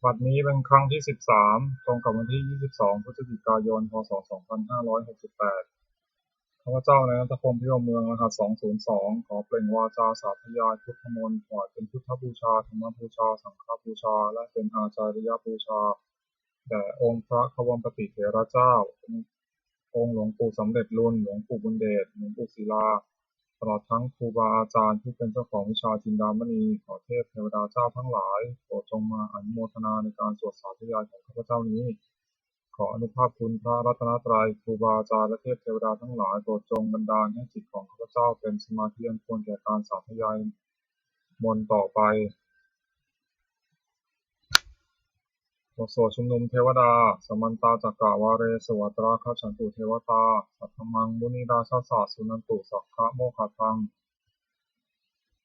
บัดนี้เป็นครั้งที่13ตรงกับวันที่22พฤศจิกายนพศ2568ข้าพเจ้านายณัฐพล พิรมเมืองรหัส202ขอเปล่งวาจาสาธยายพุทธมนต์ถวายเป็นพุทธบูชาธรรมบูชาสังฆบูชาและเป็นอาจาริยบูชาแด่องค์พระควัมปติเถระเจ้าองค์หลวงปู่สำเร็จรุ่นหลวงปู่บุญเดชหลวงปู่ศิลาตลอดทั้งครูบาอาจารย์ที่เป็นเจ้าของวิชาจินดามณีขอเทพเทวดาเจ้าทั้งหลายโปรดจงมาอนุโมทนาในการสวดสาธยายของข้าพเจ้านี้ขออนุภาพคุณพระรัตนตรัยครูบาอาจารย์และเทพเทวดาทั้งหลายโปรดจงบันดาลให้จิตของข้าพเจ้าเป็นสมาธิอันควรแก่การสาธยายมนต์ต่อไปบทสวดชุมนุมเทวดาสมันตาจักกะวาเรสวัตราคฉันตุเทวตาสัทธมังมุนีราชาสสะสุนันตุสักขะโมฆะทัง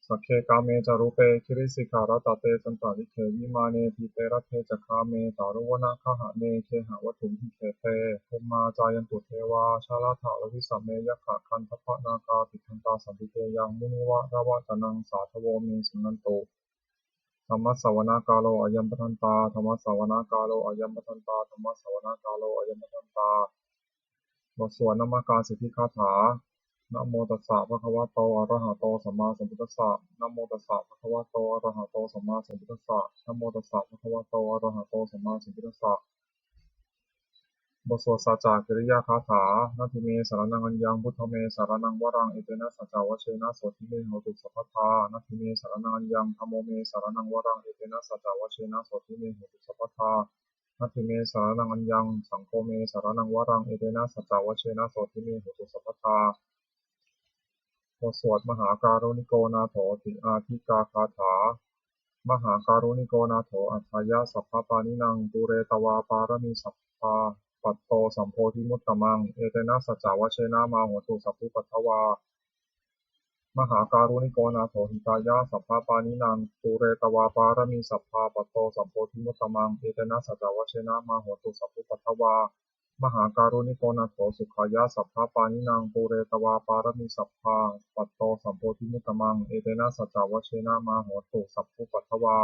สัคเคกาเมจารุเปคิริสิกขารัตเตจันตาริเควิมาเนทีเตระเทจักขาเมตารุวนาคหะเนเคหะวัตถุมิเคเตภูมมาจายันตุเทวาชาลาถาลวิสัมเมยขะคันทพนาคาติคันตาสันติเตยังมุนิวะระวะจนังสาทโวเมสุนันตุธรรมสวนากาโลอายัมปทันตาธรรมสวนากาโลอายัมปทันตาธรรมสวนากาโลอายัมปทันตาบทสวดนามการสิทธิคาถานะโมตัสสะภะคะวะโตอะระหะโตสัมมาสัมพุทธัสสะนะโมตัสสะภะคะวะโตอะระหะโตสัมมาสัมพุทธัสสะนะโมตัสสะภะคะวะโตอะระหะโตสัมมาสัมพุทธัสสะบทสวดสัจจกิริยาคาถานาทิเมสารนังอัญญังพุทธเมสารนังวรังเอเตนะสัจจวัชเชนะโสทิเมโหตุสัพพทานาทิเมสารนังอัญญังธัมโมเมสารนังวรังเอเตนะสัจจวัชเชนะโสทิเมโหตุสัพพทานาทิเมสารนังอัญญังสังโฆเมสารนังวรังเอเตนะสัจจวัชเชนะโสทิเมโหตุสัพพทาบทสวดมหาการุณิโกนาโถติอาทิกาคาถามหาการุณิโกนาโถอัฏฐายะสัพพปานินังปุเรตวาปารมีสัพพาปัตโตสัมโพธิมุตตมังเอเตนะสัจจวัชเชนะมาโหตุสัพพุปัทถวามหาการุณิโกนาโถหิตายะสัพพปานินังปุเรตวาปารมีสัพพาปัตโตสัมโพธิมุตตมังเอเตนะสัจจวัชเชนะมาโหตุสัพพุปัทถวามหาการุณิโกนาโถสุขายะสัพพปานินังปุเรตวาปารมีสัพพาปัตโตสัมโพธิมุตตมังเอเตนะสัจจวัชเชนะมาโหตุสัพพุปัทถวา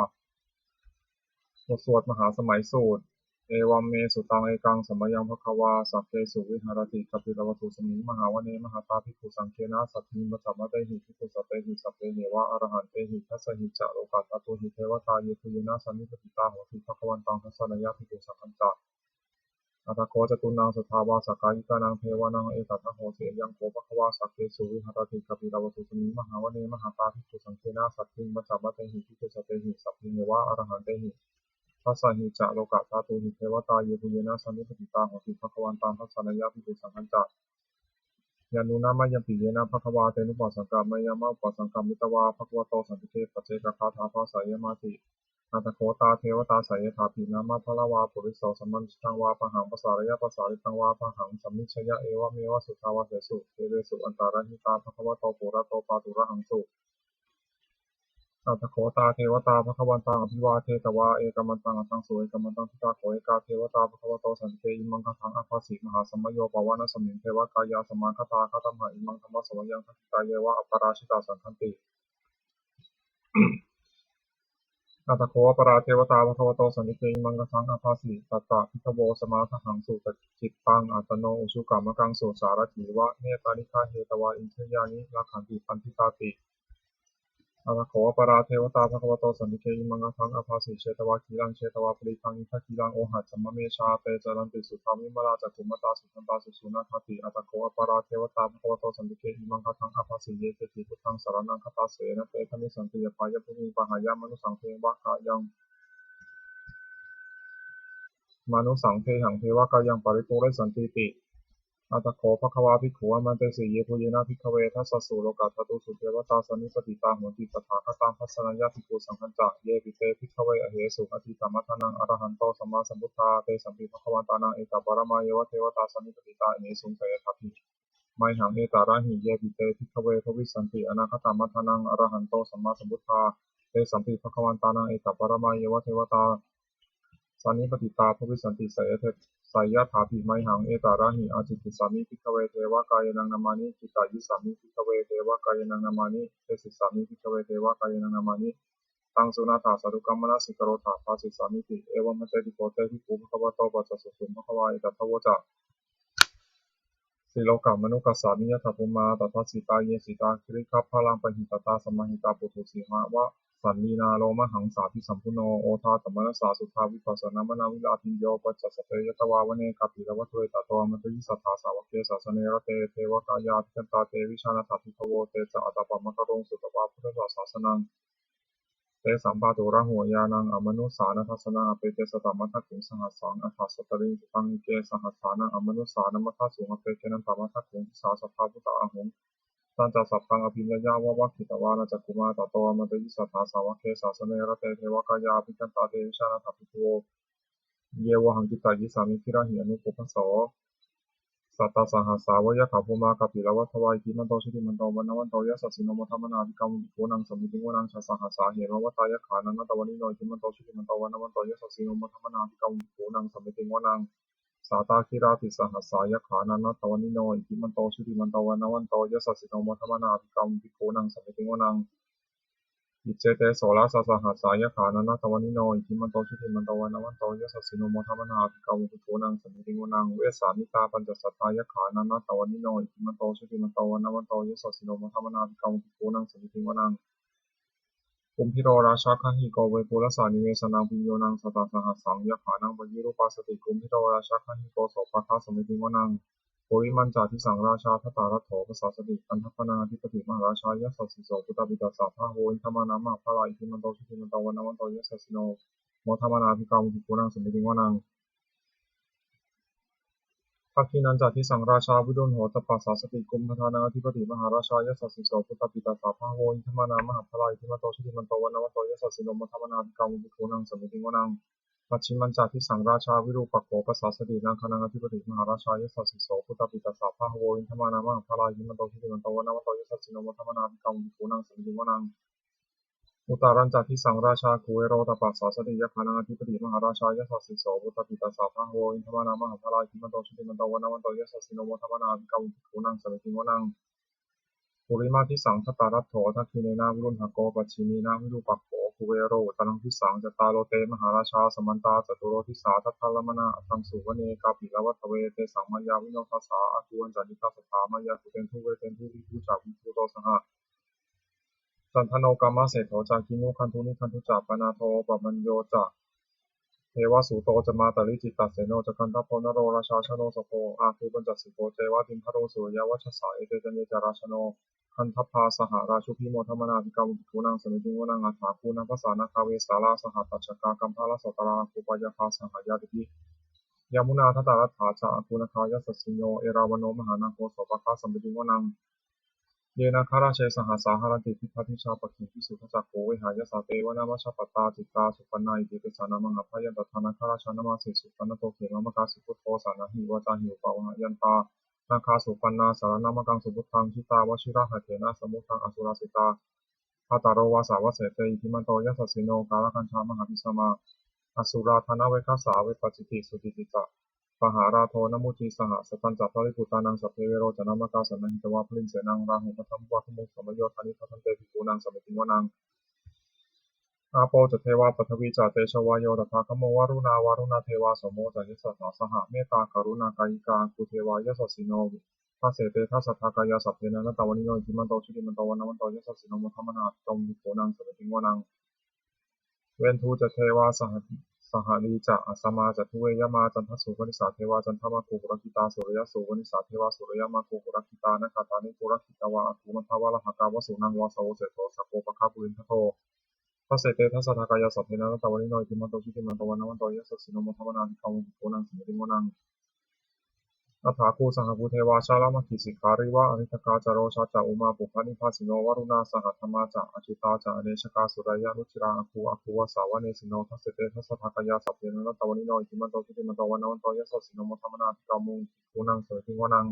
บทสวดมหาสมัยสูตรเอวัมเมสุตังเอกังสมยังภควาสัพเพสุวิหารติกัปปิลวัตถุสมิงมหาวเนมหาตาภิกขุสังเคนะสัตถิมัจจมะเตหิภิกขุสัตเตหิสัพเพเหวะอรหันเตหิทัสสหิจะโลกัสสตุหิเทวตาเยตุยนะสันนิปติตาโหติภควันตังทัสสนยะภิกขุสังฆันจะอัตถโคจตุนังสทาวาสกายิกานังเทวานังเอตัทโหเสยังโคภควาสัพเพสุวิหารติกัปปิลวัตถุสมิงมหาวเนมหาตาภิกขุสังเคนะสัตถิมัจจมะเตหิภิกขุสัตเตหิสัพเพเหวะอรหันเตหิทัสสะหิจะโลกะธาตุหิเทวตาเยปุเยนะสันนิปติตาโหติภควันตังทัสสนยะภิกขุสังฆันจะยานุนามายัมปิเยนะภควาเตนุปัสสังกามายามะอุปัสสังกามิตวาภควโตสันติเตปะเจกคาถาภาสายมาติอัตถโคตาเทวตาสายถาภินามาพละวาปุริโสสัมมันตังวาปะหังปสารยะปสาริตังวาปะหังสัมมิชยะเอวะเมวะสุทาวะเสสุเทเวสุอันตารหิตาภควโตปุระโตปาตุระหังสุอัตถโคตาเทวตาภควันตังอภิวาเทตวาเอกมันตังอัตตังสุเอกมันตังทิตาโขเอกาเทวตาภควโตสันติเตอิมังคทังอภัสสิมหาสมโยปวานสมิงเทวกายาสมาคตาคตมหาอิมังธรรมสมยังคติตาเยวะอัปปราชิตาสังคันติอัตถโคปราเทวตาภควโตสันติเตอิมังคทังอภัสสิตัตตะพิทโวสมาทหังสุตจิตตังอัตโนอุชุกามกังสุสารถีวะเนตานิฆาเหตวาอินทยานิลักขันติปันทิตาติอัตถโขปราเทวตาภควโตสันติเกอิมังคังอภาสิเชตวาคีรังเชตวาปริคังอิทัคีรังโอหัตสัมมะเมชาเตจรันติสุทามิมราจักขุมตาสุขันตาสุสุนาคติอัตถโขปราเทวตาภควโตสันติเกอิมังคังอภาสิเยเกติพุทธังสารนังคตาเสนะเตทมิสันติยปายภูมิปหายามนุสังเทวะกายังมนุสังเทหังเทวะกายังปริปุเรสันติติอัตถโขภควาภิกขุอมันเตสีเยปุเยนะภิกขเวทัสสะสุโลกาธตุสุเทวตาสนิปติตาโหติตถาคตังทัสสนัญญาภิกขุสังฆัจจะเยปิเตภิกขเวอเหสุอธิตัมมัทนังอรหันโตสัมมาสัมพุทธาเตสัมปิภควันตานังเอกปรมาเยวะเทวตาสนิปติตาเอสุงเสยทัพพิไมหังเอตาระหิเยปิเตภิกขเวทวิสันติอนาคตัมมัทนังอรหันโตสัมมาสัมพุทธาเตสัมปิภควันตานังเอกปรมาเยวะเทวตาสันนิปติตาภวิสันติเสยเทไสยถาภิไมหังเอตาระหิอาจิตติสามิภิกขเวเทวะกายนังนามานิจิตายิสามิภิกขเวเทวะกายนังนามานิเตสิสามิภิกขเวเทวะกายนังนามานิ ตังสุนาถาสาธุกัมมนาสิกโรธาภาสิสามิติเอวมะเตติโกเตทิภูภควะโตปัจจสุสุภควายตัทวจะสิโลกามนุกัสสามิยะถาภูมาตัทสิตาเยสิตาคริคัพพลังปหิตตาสมหิตาปุถุสีหาวะสันนีนาโลมหังสาภิสัมพุโนโอทาตมนัสสาสุทาวิปัสสนามนาวิลาภิโยปัจจสเตยตวาวเนกัปปิรวัตเวตโตอมตยิสัทธาสาวกเกสสเนรเตเทวกายาทิกันตาเตวิชานาถาภิกขโวเตจะอัตตปมะกะโรงสุตวาพุทธศาสนังเตสัมปาตุระหัวยานังอมนุสานัสสนาเปเตสตมัทถิงสหัสสังอัฏฐสตริงตังเกสหัสสานังอมนุสานมัทสุงเปเกนันตมัทถิงสาสัพพาพุทธาหุงตันจะสัพพังอภิญญาวะวะขิตวานาจักกุมาตโตอมตยิสัทธาสาวกเกสสเนรเตเทวกายาภิกันตาเตวิชานาถาภิกขโวเยวหังกิตายิสามิทิระหิอนุปุพพโสสัตตสหัสสาวยะขาภูมากัปปิลวัฏวายทิมันโตชิติมันโตวันนวันโตยะสัสสิโนมทัมมนาภิกรรมวิโกนังสมิติวนังชาสหัสสาเหมวัตายะขานันตวันนิโนทิมันโตชิติมันโตวันนวันโตยะสัสสิโนมทัมมนาภิกรรมวิโกนังสมิติวนังสาตาคิราติสหัสสายะขานันตวันนิโนทิมันโตชิติมันโตวันนวันโตยะสัสสิโนมทัมมนาภิกรรมวิโกนังสมิติวนังอิเจเตโสราสสหัสสายะขานันตวันนิโนทิมันโตชิติมันโตวันนวันโตยะสัสสิโนมทัมมนาภิกรรมวิโกนังสมิติวนังเวสามิตาปัญจสัตตายะขานันตวันนิโนทิมันโตชิติมันโตวันนวันโตยะสัสสิโนมทัมมนาภิกรรมวิโกนังสมิติวนังกุมพิโรราชาคหิโกเวปุรสานิเวสนังปิโยนังสตาสหัสสังยะขานังปยิรุปัสสติกุมพิโรราชาคหิโกโสภคาสมิติวนังโพริมันจาทิสังราชาทัตตารัตโถปสาสติอันทัพนาธิปติมหาราชายะสัสสิโสพุทธบิดาสาภาโหอินทมานามะพลายทิมันโตชิติมันโตวันนวันโตยะสัสสิโนโมทัมนาภิกรรมภิกขุนังสมิติวนังทักขินันจาทิสังราชาวิดุลโหตปัสสาสติกุมพธานาธิปติมหาราชายะสัสสิโสพุทธบิดาสาภาโหอินทมานามะพลายทิมันโตชิติมันโตวันนวันโตยะสัสสิโนโมทัมนาภิกรรมภิกขุนังสมิติวนังปัจฉิมันจาทิสังราชาวิรูปักโขปสาสตินางคณังอธิปติมหาราชายะสัสสิโสพุทธปิตาสาภาโวอินทมานามะพลายหิมันโตชิติมันโตวันนวันโตยะสัสสิโนมัทมนาภิกรรมวิภูนังสมิติวนังอุตารัญจาทิสังราชาคุเอโรตปัสสาสติยะคณังอธิปติมหาราชายะสัสสิโสพุทธปิตาสาภาโวอินทมานามะพลายหิมันโตชิติมันโตวันนวันโตยะสัสสิโนมัทมนาภิกรรมวิภูนังสมิติวนังปุริมาทิสังคตารัตโถทักขิเนนาวิรุณหโกปัจฉินีนาวิรูปักโขคุเวโรตนังทิสังจตาโลเตมหาราชาสมันตาจตุโรทิสาทัตถลมนาอังสุวเนกาปิลวัตเวเตสังมายาวิโนทัสสาอคุวันจานิตาสถามายาสุเตนทุเวเตนทุวิภูจาวิภูโตสหจันทโนกามะเศโถจาคินุคันทุนิคันทุจาปนาโทปมัญโยจะเทวสุโตจะมาตริจิตตเสโนจะคันทโพนโรราชาชโนสโพอาคูปัญจสิโกเจวะติมพโรสุยาวัชสาเอเตจันเยจาราชโนคันทพาสหราชุพิโมทมนาภิกรรมภิกขุนังสมิติวนังอัฏฐาคูนังภาษานาคาเวสาลาสหัตตชกากัมพาลสัตตราภูปายาคาสหายาติยามุนาทัตตารัตถาจาคูนคายสัสสิโยเอราวนโนมหานาโคโสปคาสมิติวนังเยนาคาราเชสหสาหารันติพิพัทิชาปกิพิสุทจักโขเวหายสาเตวนามัชปตาจิตาสุปันนาอิติเตสานามังอภยันตถานาคาราชานามาสิสุปันนโตเขมมกาสิพุทโธสานาหิวจาหิวปาวหยันตานาคาสุปันนาสารนามังสุพุทธังชิตาวชิระหะเถนะสมุทังอสุรสิตาภาตาโรวาสาวเสเตอิทิมันโตยัสสสิโนกาลคัญชามหาภิสมาอสุราธนาเวคัสสาเวปัจจิติสุติติจะปหาราโทนมุจีสหสตันจัปปริปุตานังสัพเพเวโรจนามกาสันนิตวะพลินเสนังราหุปทัมวะขมุสมโยธานิทันเตภิกขุนังสมิติวนังอาโปจเทวาปฐวีจาเตชวายโยตถาคโมวารุณาวารุณเทวาสมโมจยิสสาสหเมตตากรุณากายิกาคุเทวายสสิโนทัสเสเตทัสสะทากายาสัพเพนะนตวนิโนทิมันโตชิติมันโตวันนวันโตยสสิโนมุทัมมนาตมภิกขุนังสมิติวนังเวนทูจเทวาสหลีจะอัสมาจะทุเวยมาจันทสุวนิสาเทวาจันทมากุกุรคิตาสุริยสุวนิสาเทวาสุริยมากุกุรคิตานะคาตานิกุรคิตาวะอภูมัทวะละหกาวสุนังวาสโวเสโตสโกปะคาปุรินทโททัสเสเตทัสสะทากายาสัพเพนะนตวนิโนทิมันโตชิติมันโตวันนวันโตยสสิโนมุทัมมนาภิกขุภิกขุนังสมิติวนังอัฏฐาคูสังฆภูเทวาชาลมัคคิสิกขาริวะอนิตกาจโรชาจะอุมาปุพพานิพาสิโนวรุณาสหัตถมาจะอจิตาจะอเนชกาสุรายานุชิราอคูวสาวเนสิโนทัสเสเตทัสสะทากายาสัพเพนะนตวนิโนทิมันโตชิติมันโตวันนวันโตยสสิโนมุทัมมนาภิกขุภิกขุนังสมิติวนัง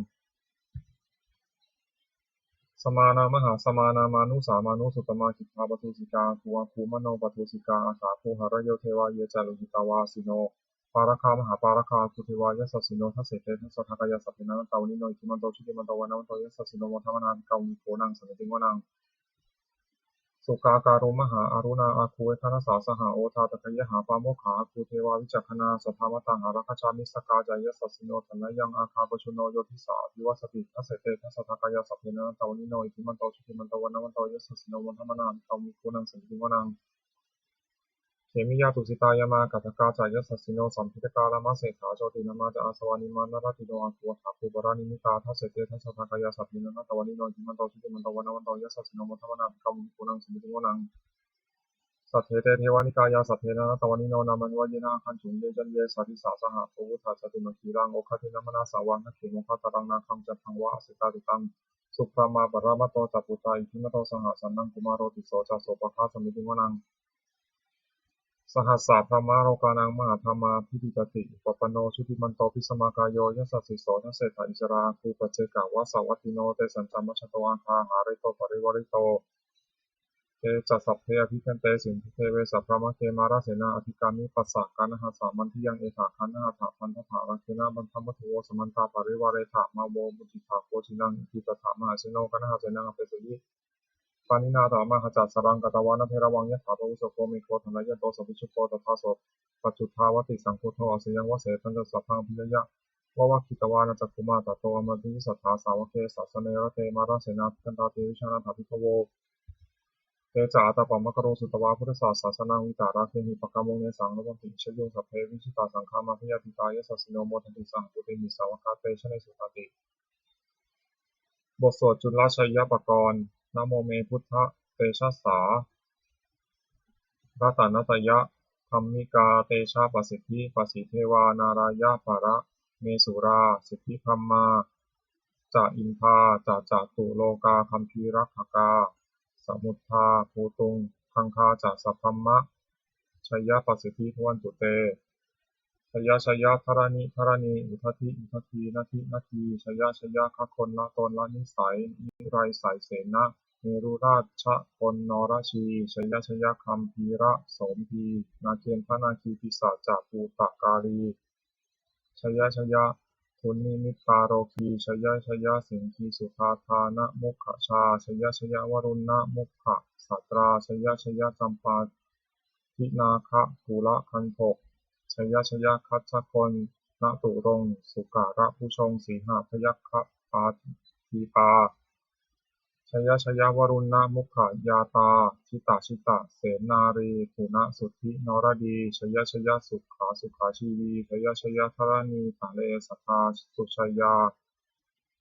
สมานามหาสมานามานุสามานุสุตมาคิภาปทุสิกาคูมโนปทุสิกาอาสาคูหารโยเทวาเยจารุหิตาวาสิโนปาราคามหาปาราคาคุเทวายสสิโนทัสเสเตทัสสะทากายาสัพเพนะนตวนิโนทิมันโตชิติมันโตวันนวันโตยสสิโนมุทัมมนาภิกขุภิกขุนังสมิติวนัง สุกาการุมหาอารุณาอาคูเวทนาสาสหาโอทาตะกยหาปาโมขาอาคูเทวาวิจักขณาสัทธามตังหารัคชามิสกาจายสัสสิโนทันยังอาคาปชุโนโยทิสาวิวัสติทัสเสเตทัสสะทากายาสัพเพนะตาวนิโนอิทิมันโตชุติมันโตวันนวันโตยสัสสิโนวันธรรมนาตามิคุนังสันติวนังเขมิยาตุสิตายามากัตกาจายสัสสิโนสัมพิตกาลามาเสขาโจตินามาจาอาสวานิมานารติโนอาคูวะคูปรานิมิตาทัสเสเตทัสสะทากายาสัพเพนะตาวนิโนอิทิมันโตชุติมันโตวันนวันโตยสัสสิโนวันธรรมนาตามิคุนังสันติวนังสัทเทเตเทวานิกายาสัพเพนะตวานิโนนามันวายนาคันจุงเยจันเยสัติสาสหะโพวุฒาจตุนคีรังโอคตินามนาสาวังนักเขมคาตรังนาคังจัตทังวะอสิตาติตังสุปรามาปรามโตจัปุตาอิทิมโตสหสันนังกุมารโรติโสจัสโสปะคาสมิติวนังสหัสสะพระมโรกานังมหาธรรมาพิธิปติปปโนชุติมันโตพิสมากายโยยสัสสิโสทัสเสถาอิจราคูปเจกาวะสาวัติโนเตสัญจัมมชโตอังคาหาริโตปริวริโตเตจัสสัพเพอภิคันเตสินทิเทเวสัพพะมะเกมาราเสนาอธิกามิปัสสะกานะหะสามันทิยังเอถาคันนะหะถาพันธะรังเคนะบันทัมมัทโวสมันตาปริวาเรถามาโวมุจิตาโคชินังอิทิตถามหาเชโนกนะหะเสนังอเปสุยิปานินาถามหะจัสสรังกตวานะเพระวังยะถาปวุโสโกมิโคธนายะโตสัพพิชุโกตถาโสปัจจุทาวติสังโฆโทอสยังวะเสตันจะสัพพังพิยะวะวะคิตวานะจักขุมาตโตอมติสัทธาสาวเกสัสเนระเตมาราเสนาคันตาเตวิชานาถาภิกขโวเตจาตาปัมมะกโรสุตวาพุทธศาสสนังวิตาราเคหิปกามงเนสังระวันติชโยสัพเพวิชิตาสังฆามาพยาติตายสัสสิโนโมทันติสังปุเตมิสาวกาเตชะเนสุตติบทสวดจุลชัยปกรณ์นะโมเมพุทธเตชะสารัตนตยะธัมมิกาเตชะปสิทธิปสิเทวานารายะภระเมสุราสิทธิธรรมาจะอินทาจะจตุโลกาคัมภีรักขกาสมุทธาภูตุงคังคาจะสัพพมะชัยยะปสิทธิพวันตุเตชัยยะชัยยะธรณีธรณีอุทธิอุทธีนาทีนาทีชัยยะชัยยะคคนละตนละนิสัยนิไรสายเสนะเมรุราชพลนรชีชัยยะชัยยะคัมภีระโสมพีนาเกณฑนาคีปิศาจาปูตกาลีชัยยะชัยยะทุนนิมิตตาโรคีชัยยะชัยยะสิงคีสุธาธานะมุขชาชัยยะชัยยะวรุณนะมุขสัตราชัยยะชัยยะจำปาทินาคะภูละคันโทชัยยะชัยยะคัจฉคนณตุรงสุการะผู้ชงสีหพยัคฆปาทีปาชัยยะชัยยะวรุณนะมุขยาตาชิตาชิตาเสนารีภูณสุทธินรดีชัยยะชัยยะสุขาสุขาชีวีชัยยะชัยยะธรณีตาเลสัทธาสุชัยยา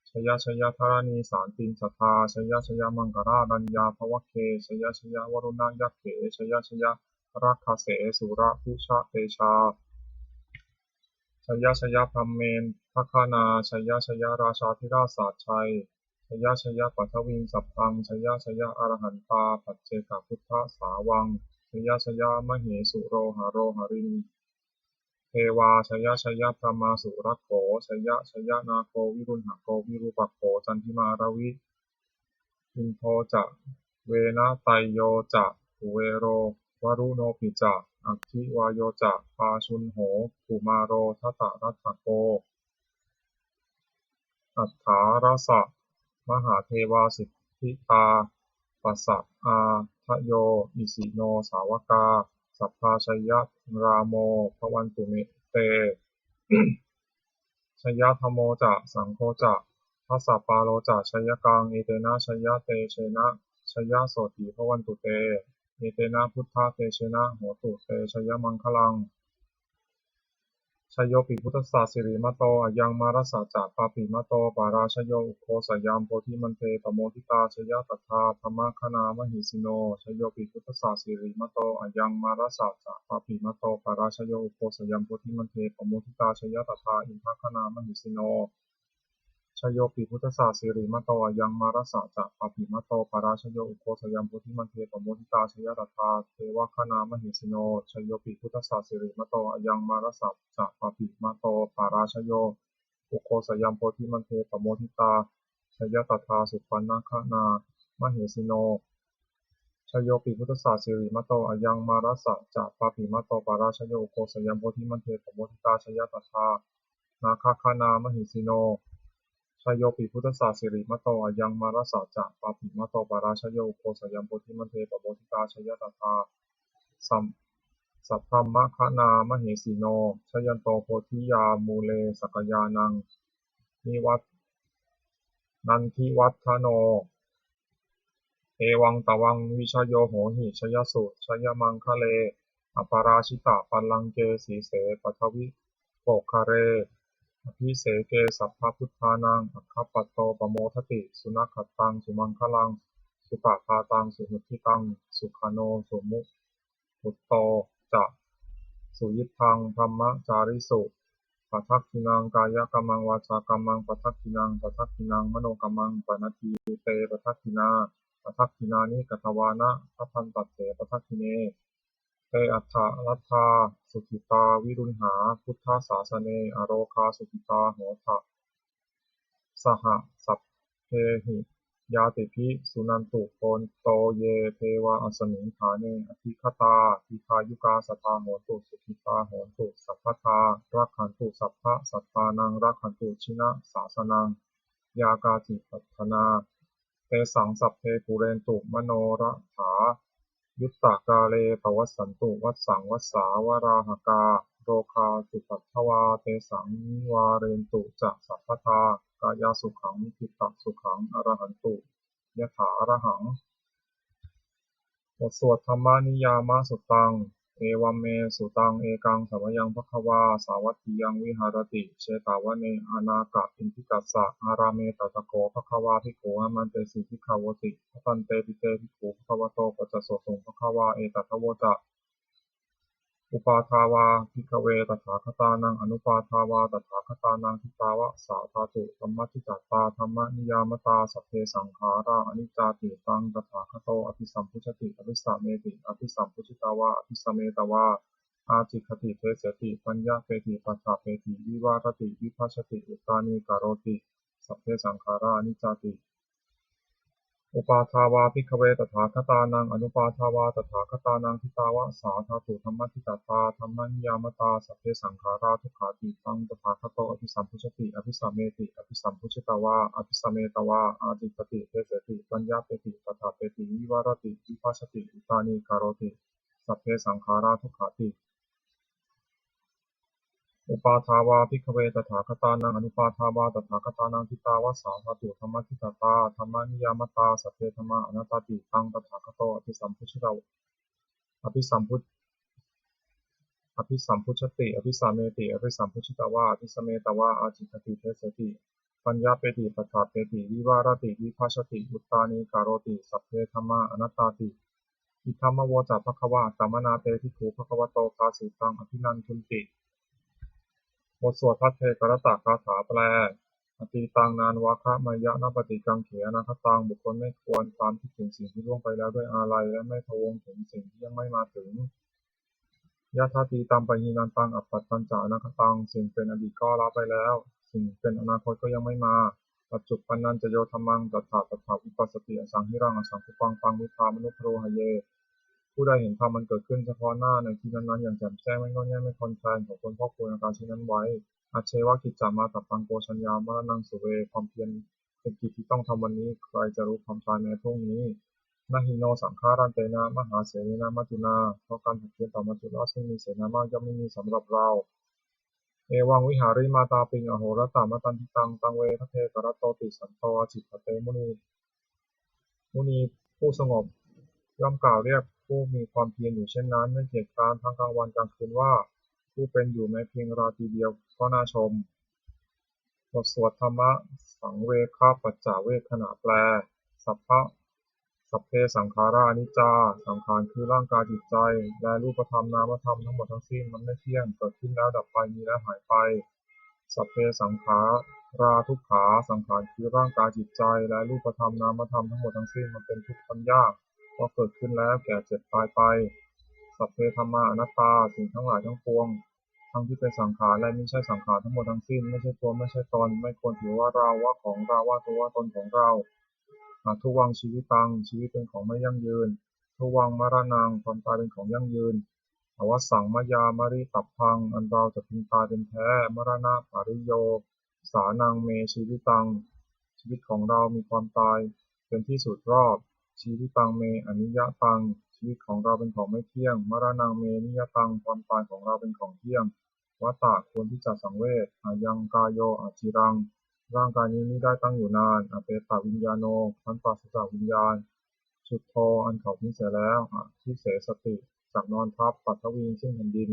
ชัยยะชัยยะธรณีสารตินสัทธาชัยยะชัยยะมังกราดัญญาภวเคชัยยะชัยยะวรุณะยักเขชัยยะชัยยะรักขเสสุระพุชะเตชาชัยยะชัยยะพรหมเมนภคนาชัยยะชัยยะราชาธิราชศาสตร์ชัยชัยยะชัยยะปัทวิงสัพพังชัยยะชัยยะอรหันตาปัจเจกพุทธสาวังชัยยะชัยยะมเหสุโรหะโรหรินเทวาชัยยะชัยยะพระมาสุรโขชัยยะชัยยะนาโควิรุณหโกวิรูปักโขจันทิมารวิอินโทจะเวนะไตโยจะอุเวโรวรุโนปิจะอัคคิวายโยจะปาชุนโหกุมาโรทัตตรัตถโกอัฏฐารสะมหาเทวาสิทธิตาปัสสะอาทะโยอิสิโนสาวกาสัพพาชัยยะราโมภวันตุเมเตชัยยะธัมโมจะสังโฆจะทัสสะปาโลจะชัยยะกังเอเตนะชัยยะเตเชนะชัยยะโสติภวันตุเตเอเตนะพุทธาเตเชนะโหตุเตชัยยะมังคลังชัยโยปิพุทธสสะสิริมโตอะยังมารสะจะปาปิมโตปาราชโยอุโคสยามโพธิมันเตปโมทิตาชยตถาธรรมคณามหิสิโนชัยโยปิพุทธสสะสิริมโตอะยังมารสะจะปาปิมโตปาราชโยอุโคสยามโพธิมันเตปโมทิตาชยตถาอินทคณามหิสิโนชัยโยปิพุทธสสะสิริมโตอะยังมารสะจะปาปิมโตปาราชโยอุโคสยามโพธิมันเตปโมทิตาชยตถาเทวคณามหิสิโนชัยโยปิพุทธสสะสิริมโตอะยังมารสะจะปาปิมโตปาราชโยอุโคสยามโพธิมันเตปโมทิตาชยตถาสุปันนคณามหิสิโนชัยโยปิพุทธสสะสิริมโตอะยังมารสะจะปาปิมโตปาราชโยอุโคสยามโพธิมันเตปโมทิตาชยตถานาคคณามหิสิโนชัยโยปิพุทธสสะสิริมโตอะยังมารสะจะปาปิมโตปารา ชโยโคสยัมโพธิมันเทปโมทิตาชยตถาสัมสัพพมะคะนามเหสีโนชยันโตโพธิยามูเลสักยานังนิวัตนันทิวัฒโนเอวังตวังวิชโยโหหิชยสุชยมังคะเลอปาราชิตาปัลลังเกสีเสปัทวิโปคาเรอภิเสเกสัพพพุทธานังอัคคปัตโตปโมทติสุนัขขัตตังสุมังคลังสุปะคาตังสุหุทิตังสุขโนสุมุตุโตจะสุยิทังธรรมจาริสุปัทคินังกายกัมมังวาจากัมมังปัทคินังมโนกัมมังปณทีเตปัทคินานิกัตวานะทัพพันตัดเถปัทคิเนเตอัฏฐรัตถาสุขิตาวิรุณหาพุทธศาสเนอโรคาสุขิตาโหทะสหสัพเพหิยาติภิสุนันตุโกนโตเยเทวะอสมิงฐาเนอธิคตาทิคายุกาสตาโหตุสุขิตาโหตุสัพพทารักขันตุสัพพะสัตตานังรักขันตุชินะสาสนังยากาจิปัฏฐนาเตสังสัพเพปุเรนตุมโนระถายุตตากาเลปวัสสันตุวัสสังวัสสาวราหกาโรคาจุปัฏฐวาเตสังนิวาเรนตุจะสัพพทากายาสุขังทิตตสุขังอรหันตุยถาอรหังบทสวดธรรมนิยามสุตังเอวัมเมสุตังเอกังสัมยังภควาสาวัตถิยังวิหารติเชตาวเนอนากะอินทิกัสสะอาราเมตตะโกภควาภิกขุอมันเตสิภิกขวติพันเตปิเตภิกขุภควโตปัจจโสสงภควาเอตัทโวจะอุปาทาวาภิกขเวตถาคตานังอนุปาทาวาตถาคตานังทิตาวะสาธาตุธัมมัจจิตตาธัมมนิยามตาสัพเพสังขาราอนิจจาติตังตถาคโตอภิสัมพุชติอภิสัมเมติอภิสัมพุชิตาวะอภิสัมเมตาวะอาจิคติเทเสติปัญญาเปติปัฏฐาเปติวิวารติวิภัชติอุตตานิกาโรติสัพเพสังขาราอนิจจติอุปาทาวาภิกขเวตถาคตานังอนุปาทาวาตถาคตานังทิตาวะสาธาตุธัมมัจจิตตาธัมมนิยามตาสัพเพสังขาราทุกขาติตังตถาคโตอภิสัมพุชติอภิสัมเมติอภิสัมพุชิตาวะอภิสัมเมตาวะอาจิปติเทเสติปัญญาเปติปัฏฐาเปติวิวารติวิภัชติอุตานิกาโรติสัพเพสังขาราทุกขาติอุปาทาวาภิกขเวตถาคตานังอนุปาทาวาตถาคตานังทิตาวะสาธาตุธัมมัจจิตตาธัมมนิยามตาสัพเพธัมมาอนัตติตังตถาคโตอภิสัมพุชิตาวะอภิสัมพุชติอภิสัมเมติอภิสัมพุชิตาวะอภิสัมเมตาวะอาจิคติเทสติปัญญาเปติปัฏฐาเปติวิวารติวิภัชติอุตตานิกาโรติสัพเพธัมมาอนัตติอิทัมมโวจะภควาสัมมนาเตภิกขุภควโตภาสิตังอภินันทุนติบทสวดพัทเทกรตคาถาแปลอตีตังนานวาคะมายะนปฏิกังเขอนาคตังบุคคลไม่ควรตามคิดถึงสิ่งที่ล่วงไปแล้วด้วยอาลัยและไม่พะวงถึงสิ่งที่ยังไม่มาถึงยะถาตีตัมปะหีนันตังอัปปัตตัญจะอนาคตังสิ่งเป็นอดีตก็ละไปแล้วสิ่งเป็นอนาคตก็ยังไม่มาปัจจุบันนันจะโยธรรมังตถาอุปสติอสังหิรังอสังคุปังปังมุทามนุพโรหะเยผู้ใดเห็นธรรมมันเกิดขึ้นเฉพาะหน้าในที่นั้นๆอย่างแจ่มแจ้งไม่งอนแง่ไม่คลอนแคลนของคนพ่อควรอาการเช่นนั้นไว้อาเชวะกิจจามาตับปังโกชัญญามรณังสุเวความเพียรเป็นกิจที่ต้องทำวันนี้ใครจะรู้ความตายในพรุ่งนี้นาหิโนสังขารันเตนะมหาเสนีนามัจจุนาเพราะการถักเทียนต่อมัจจุราชซึ่งมีเสนามากย่อมไม่มีสำหรับเราเอวังวิหาริมาตาปิงอโหรตามตันติตังตังเวทเทกรโตติสันโตจิตเตมุนีผู้สงบย่อมกล่าวเรียกผู้มีความเพียรอยู่เช่นนั้นไม่เกียจคร้านทั้งกลางวันกลางคืนว่าผู้เป็นอยู่แม้เพียงราตรีเดียวก็น่าชมบทสวดธรรมะสังเวคปัจจเวคขณะแปลสัพเพสังขารานิจจาสังขารคือร่างกายจิตใจและรูปธรรมนามธรรมทั้งหมดทั้งสิ้นมันไม่เที่ยงเกิดขึ้นแล้วดับไปมีแล้วหายไปสัพเพสังขาราทุกขาสังขารคือร่างกายจิตใจและรูปธรรมนามธรรมทั้งหมดทั้งสิ้นมันเป็นทุกข์ทนยากเพราะเกิดขึ้นแล้วแก่เจ็บตายไปสัพเพธัมมาอนัตตาสิ่งทั้งหลายทั้งปวงทั้งที่เป็นสังขารและไม่ใช่สังขารทั้งหมดทั้งสิ้นไม่ใช่ตัวไม่ใช่ตนไม่ควรถือว่าเราว่าของเราว่าตัวว่าตนของเราทุวังชีวิตังชีวิตเป็นของไม่ยั่งยืนทุวังมรณังความตายเป็นของยั่งยืนอวสังมยามริตับพังอันเราจะพึงตายเป็นแท้มรณะปริโยสานังเมชีวิตังชีวิตของเรามีความตายเป็นที่สุดรอบ ชีวิตังเมอนิยตังชีวิตของเราเป็นของไม่เที่ยงมรณังเมนิยตังความตายของเราเป็นของเที่ยงวัฏฏะควรที่จะสังเวชอายังกายโยอาจิรังร่างกายนี้ไม่ได้ตั้งอยู่นานอเปตวิญญาโนท่านปราศจากวิญญาณชุดโทอันเขาทิ้งเสียแล้วที่เสสติจากนอนทับปัทวีซึ่งแผ่นดิน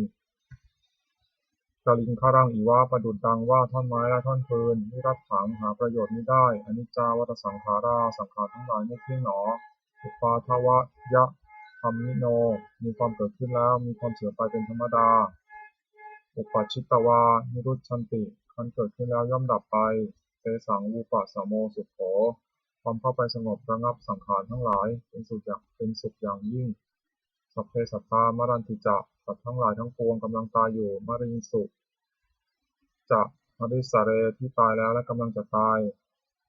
กลิงคารังอีวาประดุจดังว่าท่อนไม้และท่อนฟืนไม่รับถางหาประโยชน์ไม่ได้อนิจจาวัฏสังขาราสังขารทั้งหลายไม่เที่ยงหนออุปาทวะยะธรรมนิโนมีความเกิดขึ้นแล้วมีความเสื่อมไปเป็นธรรมดาอุปัชชิตวานิรุชชันติคันเกิดขึ้นแล้วย่อมดับไปเตสังวูปะสมโมสุขโขความเข้าไปสงบระงับสังขารทั้งหลายเป็นสุขอย่างยิ่งสัพเพสัตตามรันติจะสัตว์ทั้งหลายทั้งปวงกำลังตายอยู่มริงสุจะมริสาเรที่ตายแล้วและกำลังจะตาย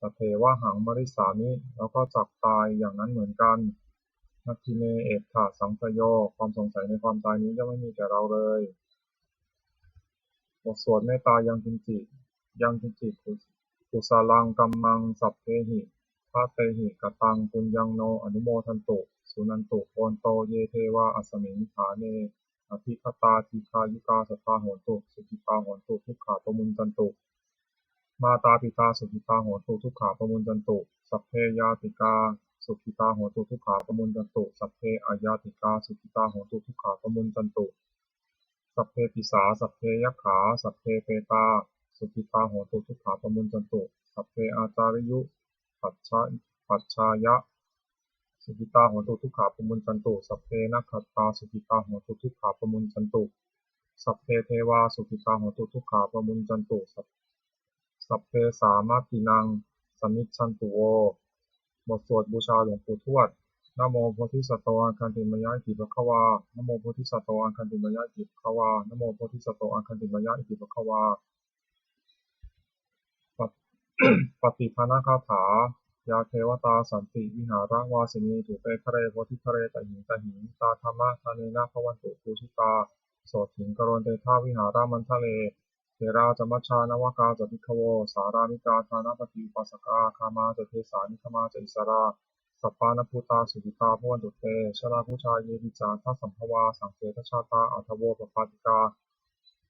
สัพเพวะหังมริสามิแล้วก็จักตายอย่างนั้นเหมือนกันนัตถิเมเอตถะสังสโยความสงสัยในความตายนี้ย่อมไม่มีแก่เราเลยบทสวดเมตตายังกินจิกุศลังกัมมังสัพเพหิทาเตหิกตังปุญญังโนอนุโมทันตุสุนันตุโอนโตเยเทวาอัสมิงฐาเนอภิคตาทีคายุกาสัทธาโหนตุสุขิตาโหนตุทุกขาปมุญจันตุมาตาปิตาสุขิตาโหนตุทุกขาปมุญจันตุสัพเพยาติกาสุขิตาโหนตุทุกขาปมุญจันตุสัพเพอายาติกาสุขิตาโหนตุทุกขาปมุญจันตุสัพเพปิสาสัพเพยัคขาสัพเพเปตาสุขิตาโหนตุทุกขาปมุญจันตุสัพเพอาจาริยุปัจฉายะสุขิตาโหนตุทุกขาปมุญจันตุสัพเพนัคขตาสุขิตาโหนตุทุกขาปมุญจันตุสัพเพเทวาสุขิตาโหนตุทุกขาปมุญจันตุสัพเพสามาตินังสมิจฉันตุโวบทสวดบูชาหลวงปู่ทวดนะโมโพธิสัตว์อังคันติมยะอิติภควานะโมโพธิสัตว์อังคันติมยะอิติภควานะโมโพธิสัตว์อังคันติมยะอิติภควาปฏิภาณคาถายาเทวตาสันติวิหารวาสินีถูเปทะเรโพธิทะเรตหิงตหิงตาธรรมะทาเนนะภวันตุปูชิตาโสถิงกรณเตทาวิหารามันทะเลเทราจมัชชานวกาจพิกขโวสารามิกาทานาปฏิปัสสกาคามาจเทสานิคมาจอิสราสัพพานภูตาสุขิตาภวันตุเตชลาภูชาเยวิจาทัสสัมภวาสังเกตชาตาอัทโวปปาติกา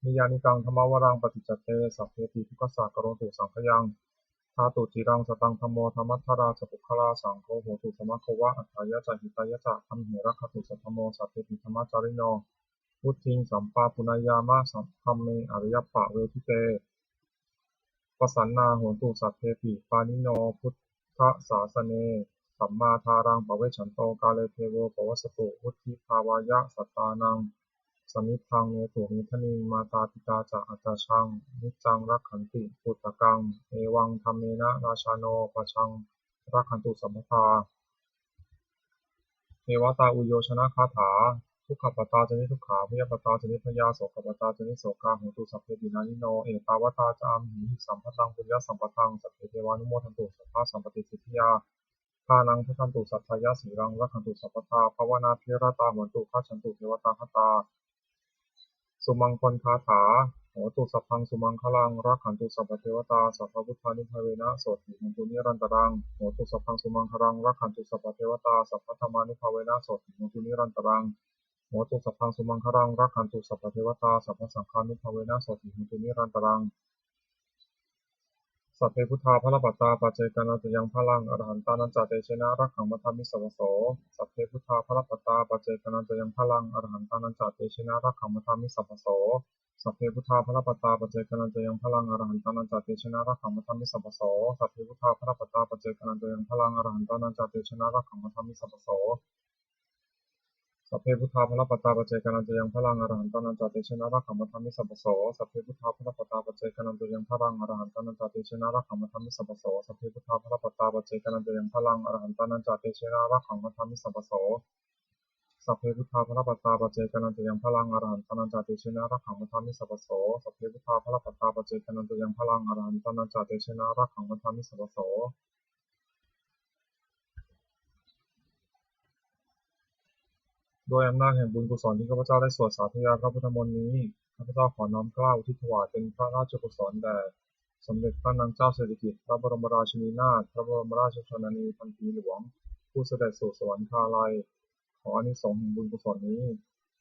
นิยานิกังธรรมวรังปฏิจจเตสัพเพติทุกขสากโรตุสังขยังธาตุจิรังสตังธัมโมธรรมัทธราสัพพุคลาสังโฆโหตุสมะโควะอัฏฐายะจะหิตายะจะธัมเหระคตุสัทธโมสัพเพติธรรมจาริโนพุทธิงสัมปาปุณายามะสัมธัมเมอริยปะเวทิเตปสันนาโหตุสัพเพติปานิโนพุทธศาสเนสัมมาทารังปเวชันโตกาเลเทโวปวัสสตุวุฒิภาวายะสัตตานังสมิทธังเนตุมิทนิงมาตาปิตาจะอัตชังนิจจังรักขันติปุตตะกังเอวังธัมเมนะราชาโนปชังรักขันตุสัมปทาเทวตาอุโยชนะคาถาทุกขปตาจนิทุกขาพยาปตาจนิพยาโสกปตาจนิโสกาโหตุสัพเพตินานิโนเอตาวตาจามหิสัมปตังปุญญสัมปทังสัพเพเทวานุโมทันตุสัพพะสัมปติสิทธิยาทานังทันตุสัพพยาสีรังรักขันตุสัพพทาภาวนาเทระตาเหมือนตุข้าฉันตุเทวตาคตาสุมังคลคาถาโหตุสัพพังสุมังคลังรักขันตุสัพพเทวตาสัพพพุทธานุภาเวนะโสติหันตุนิรันตรังโหตุสัพพังสุมังคลังรักขันตุสัพพเทวตาสัพพธรรมานุภาเวนะโสติหันตุนิรันตรังโหตุสัพพังสุมังคลังรักขันตุสัพพเทวตาสัพพสังฆานุภาเวนะโสติหันตุนิรันตรังสัพเพพุทธาภรปัตตาปัจเจกานันตยังพลังอรหันตานันจเตชนะรักขังมัทธามิสวโสสัพเพพุทธาภรปัตตาปัจเจกานันตยังพลังอรหันตานันจเตชนะรักขังมัทธามิสวโสสัพเพพุทธาภรปัตตาปัจเจกานันตยังพลังอรหันตานันจเตชนะรักขังมัทธามิสวโสสัพเพพุทธาภรปัตตาปัจเจกานันตยังพลังอรหันตานันจเตชนะรักขังมัทธามิสวโสสัพเพพุทธาภรปัตตาปัจเจกานันตยังพลังอรหันตานันจเตชนะรักขังมัทธามิสัพพโสสัพเพพุทธาภรปัตตาปัจเจกานันตยังพลังอรหันตานันจเตชนะรักขังมัทธามิสัพพโสสัพเพพุทธาภรปัตตาปัจเจกานันตยังพลังอรหันตานันจเตชนะรักขังมัทธามิสัพพโสสัพเพพุทธาภรปัตตาปัจเจกานันตยังพลังอรหันตานันจเตชนะรักขังมัทธามิสัพพโสสัพเพพุทธาภรปัตตาปัจเจกานันตยังพลังอรหันตานันจเตชนะรักขังมัทธามิสัพพโสโดยอำนาจแห่งบุญกุศลที่ข้าพเจ้าได้สวดสาธยายพระพุทธมนต์นี้ข้าพเจ้าขอน้อมเกล้าอุทิศถวายเป็นพระราชกุศลแด่สมเด็จพระนางเจ้าสิริกิติ์พระบรมราชินีนาถพระบรมราชชนนีพันปีหลวง ผู้เสด็จสู่สวรรคาลัยขออานิสงส์แห่งบุญกุศลนี้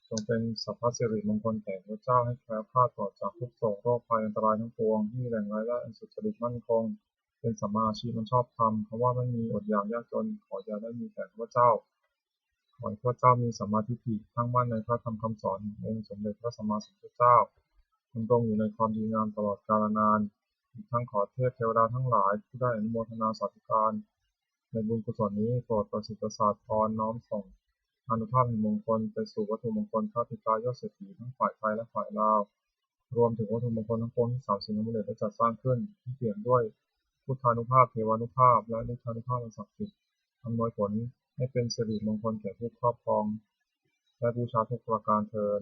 จงเป็นสัพพสิริมงคลแก่พระเจ้าให้แคล้วคลาดปลอดจากทุกโศกโรคภัยอันตรายทั้งปวงที่มีแหล่งรายได้อันสุจริตมั่นคงเป็นสัมมาอาชีพมันชอบธรรมคำว่าไม่มีอดอยากยากจนขออย่าได้มีแต่พระเจ้าขอให้พระเจ้ามีสัมมาทิฏฐิตั้งมั่นในพระธรรมคำสอนขององค์สมเด็จพระสัมมาสัมพุทธเจ้าดำรงอยู่ในความดีงามตลอดกาลนานอีกทั้งขอเทพเทวดาทั้งหลายที่ได้อนุโมทนาสาธุการในบุญกุศลนี้โปรดประสิทธิ์ประสาทพรน้อมส่งอานุภาพแห่งมงคลไปสู่วัตถุมงคลพระธิกายอดเศรษฐีทั้งฝ่ายไทยและฝ่ายลาวรวมถึงวัตถุมงคลทั้งปวงที่สามสิ่งนั้นได้จัดสร้างขึ้นที่เปี่ยมด้วยพุทธานุภาพเทวานุภาพและฤทธานุภาพอันศักดิ์สิทธิ์อำนวยผลให้เป็นสิริมงคลแก่ผู้ครอบครองและบูชาทุกประการเทอญ